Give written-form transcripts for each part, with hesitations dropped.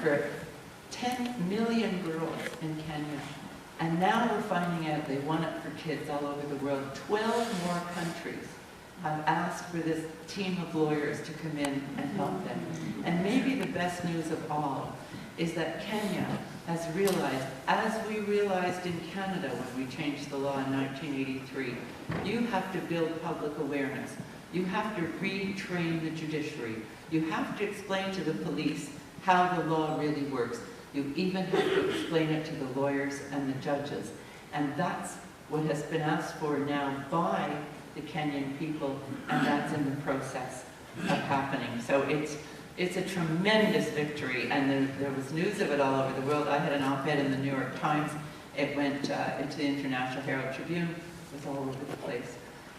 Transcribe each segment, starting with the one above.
for 10 million girls in Kenya. And now we're finding out they want it for kids all over the world. 12 more countries have asked for this team of lawyers to come in and help them. And maybe the best news of all is that Kenya has realized, as we realized in Canada when we changed the law in 1983, you have to build public awareness. You have to retrain the judiciary. You have to explain to the police how the law really works. You even have to explain it to the lawyers and the judges. And that's what has been asked for now by the Kenyan people, and that's in the process of happening. So it's a tremendous victory, and there was news of it all over the world. I had an op-ed in the New York Times. It went into the International Herald Tribune. It was all over the place.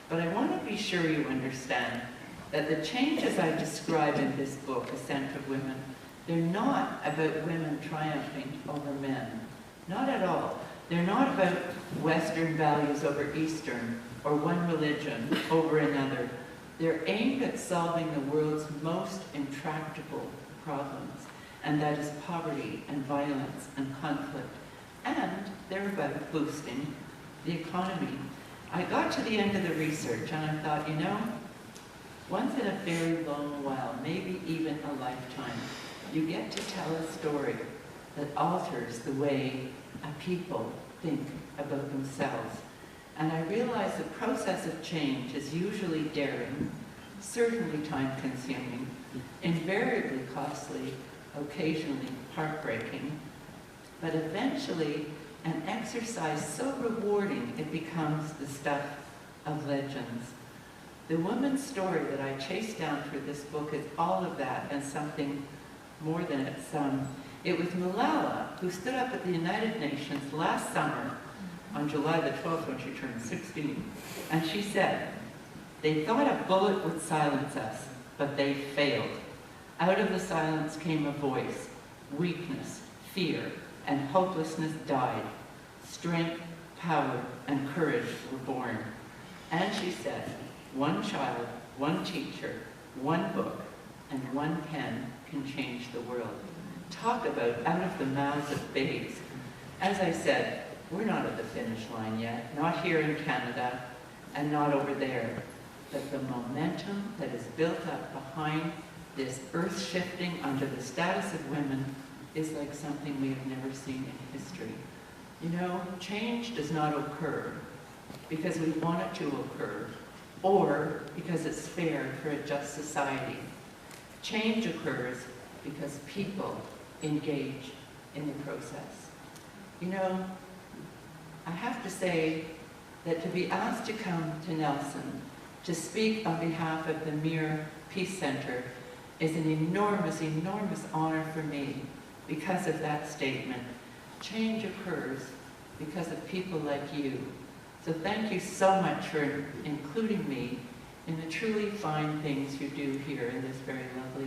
But I want to be sure you understand that the changes I describe in this book, Ascent of Women, they're not about women triumphing over men. Not at all. They're not about Western values over Eastern, or one religion over another. They're aimed at solving the world's most intractable problems, and that is poverty and violence and conflict. And they're about boosting the economy. I got to the end of the research and I thought, you know, once in a very long while, maybe even a lifetime, you get to tell a story that alters the way a people think about themselves. And I realize the process of change is usually daring, certainly time-consuming, invariably costly, occasionally heartbreaking, but eventually an exercise so rewarding it becomes the stuff of legends. The woman's story that I chased down for this book is all of that and something more than its sum. It was Malala who stood up at the United Nations last summer on July the 12th when she turned 16, and she said, "They thought a bullet would silence us, but they failed. Out of the silence came a voice. Weakness, fear, and hopelessness died. Strength, power, and courage were born." And she said, "One child, one teacher, one book, and one pen can change the world." Talk about out of the mouths of babes. As I said, we're not at the finish line yet, not here in Canada, and not over there. But the momentum that is built up behind this earth-shifting under the status of women is like something we have never seen in history. You know, change does not occur because we want it to occur, or because it's fair for a just society. Change occurs because people engage in the process. You know, I have to say that to be asked to come to Nelson to speak on behalf of the Mir Centre is an enormous, enormous honor for me because of that statement. Change occurs because of people like you. So thank you so much for including me in the truly fine things you do here in this very lovely